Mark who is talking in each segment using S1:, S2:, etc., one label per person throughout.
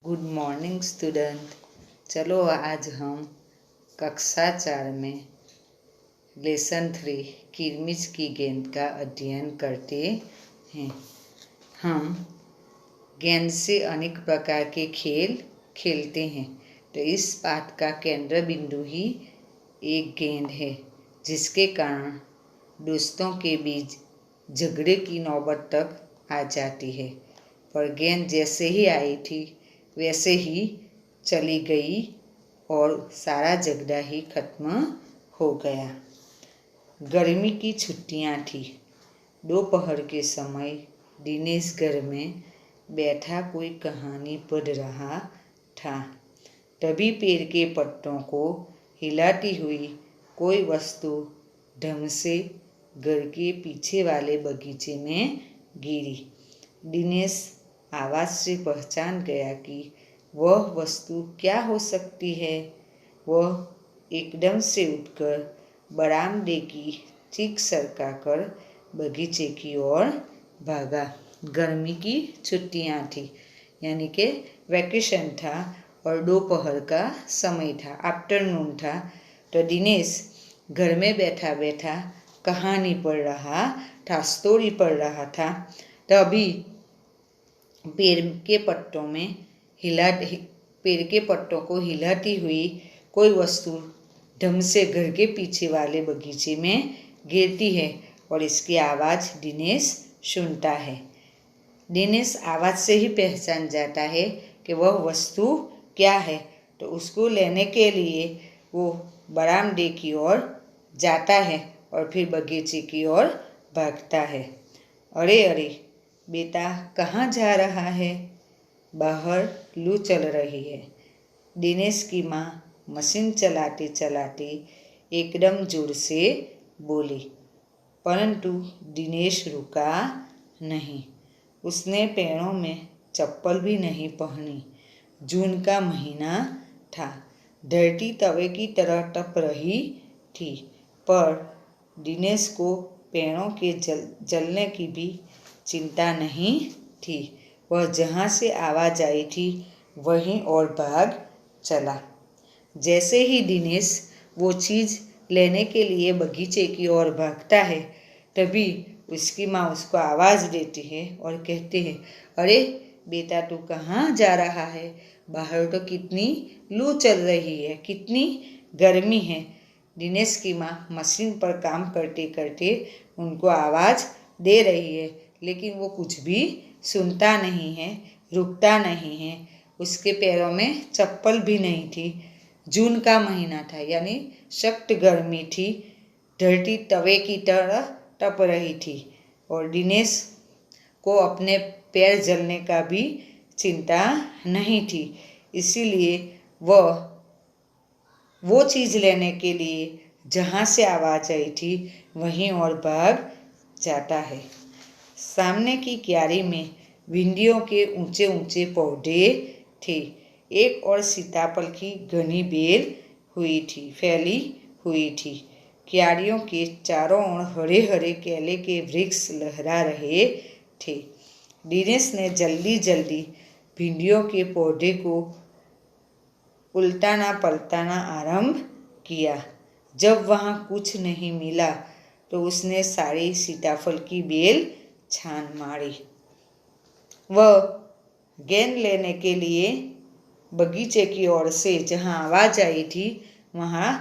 S1: Good morning student. चलो आज हम कक्षा 4 में लेसन 3 किरमिच की गेंद का अध्ययन करते हैं। हम गेंद से अनेक प्रकार के खेल खेलते हैं, तो इस पाठ का केंद्र बिंदु ही एक गेंद है, जिसके कारण दोस्तों के बीच झगड़े की नौबत तक आ जाती है। पर गेंद जैसे ही आई थी वैसे ही चली गई और सारा झगड़ा ही खत्म हो गया। गर्मी की छुट्टियां थी। दोपहर के समय दिनेश घर में बैठा कोई कहानी पढ़ रहा था। तभी पेड़ के पत्तों को हिलाती हुई कोई वस्तु ढंग से घर के पीछे वाले बगीचे में गिरी। दिनेश आवाज़ से पहचान गया कि वह वस्तु क्या हो सकती है। वह एकदम से उठकर बरामदे की चीख सरकाकर बगीचे की ओर भागा। गर्मी की छुट्टियां थी, यानी कि वैकेशन था और दोपहर का समय था, आफ्टरनून था। तो दिनेश घर में बैठा बैठा कहानी पढ़ रहा था, स्टोरी पढ़ रहा था। तभी पेड़ के पत्तों को हिलाती हुई कोई वस्तु ढंग से घर के पीछे वाले बगीचे में गिरती है और इसकी आवाज़ दिनेश सुनता है। दिनेश आवाज़ से ही पहचान जाता है कि वह वस्तु क्या है, तो उसको लेने के लिए वो बरामदे की ओर जाता है और फिर बगीचे की ओर भागता है। अरे अरे बेटा, कहाँ जा रहा है? बाहर लू चल रही है। दिनेश की माँ मशीन चलाते चलाते एकदम जोर से बोली, परंतु दिनेश रुका नहीं। उसने पैरों में चप्पल भी नहीं पहनी। जून का महीना था। धरती तवे की तरह तप रही थी, पर दिनेश को पैरों के जलने की भी चिंता नहीं थी। वह जहाँ से आवाज़ आई थी वहीं और भाग चला। जैसे ही दिनेश वो चीज़ लेने के लिए बगीचे की ओर भागता है, तभी उसकी माँ उसको आवाज़ देती है और कहती है, अरे बेटा, तू कहाँ जा रहा है? बाहर तो कितनी लू चल रही है, कितनी गर्मी है। दिनेश की माँ मशीन पर काम करते करते उनको आवाज़ दे रही है, लेकिन वो कुछ भी सुनता नहीं है, रुकता नहीं है। उसके पैरों में चप्पल भी नहीं थी। जून का महीना था, यानी सख्त गर्मी थी। धरती तवे की तरह तप रही थी और दिनेश को अपने पैर जलने का भी चिंता नहीं थी। इसीलिए वह वो चीज़ लेने के लिए जहाँ से आवाज़ आई थी वहीं और भाग जाता है। सामने की क्यारी में भिंडियों के ऊंचे ऊंचे पौधे थे। एक और सीताफल की घनी बेल फैली हुई थी। क्यारियों के चारों ओर हरे हरे केले के वृक्ष लहरा रहे थे। दिनेश ने जल्दी जल्दी भिंडियों के पौधे को उल्टाना पलटाना आरंभ किया। जब वहाँ कुछ नहीं मिला तो उसने सारी सीताफल की बेल छान मारी। वह गेंद लेने के लिए बगीचे की ओर से जहाँ आवाज़ आई थी वहाँ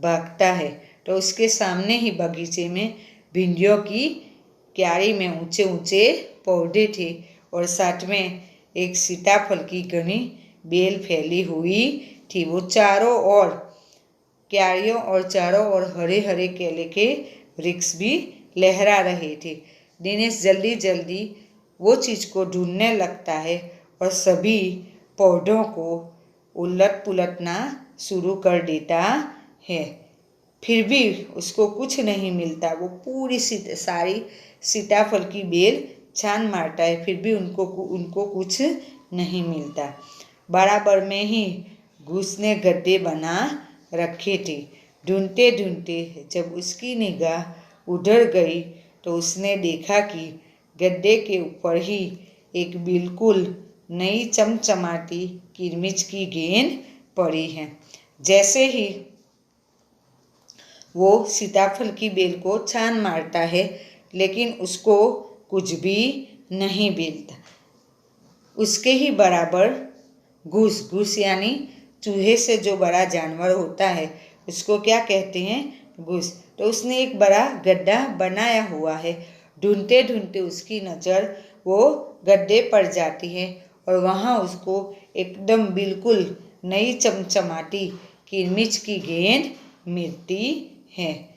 S1: भागता है, तो उसके सामने ही बगीचे में भिंडियों की क्यारी में ऊंचे ऊंचे पौधे थे और साथ में एक सीताफल की घनी बेल फैली हुई थी। वो चारों ओर क्यारियों और चारों ओर हरे हरे केले के वृक्ष भी लहरा रहे थे। दिनेश जल्दी जल्दी वो चीज़ को ढूंढने लगता है और सभी पौधों को उलट पुलटना शुरू कर देता है। फिर भी उसको कुछ नहीं मिलता। वो पूरी सारी सीताफल की बेल छान मारता है, फिर भी उनको कुछ नहीं मिलता। बराबर में ही घुसने गड्ढे बना रखे थे। ढूंढते ढूंढते जब उसकी निगाह उधर गई तो उसने देखा कि गड्ढे के ऊपर ही एक बिल्कुल नई चमचमाती किरमिच की गेंद पड़ी है। जैसे ही वो सीताफल की बेल को छान मारता है, लेकिन उसको कुछ भी नहीं मिलता। उसके ही बराबर घूस यानी चूहे से जो बड़ा जानवर होता है उसको क्या कहते हैं? घूस। तो उसने एक बड़ा गड्ढा बनाया हुआ है। ढूंढते ढूंढते उसकी नज़र वो गड्ढे पर जाती है और वहाँ उसको एकदम बिल्कुल नई चमचमाती किरमिच की गेंद मिलती है।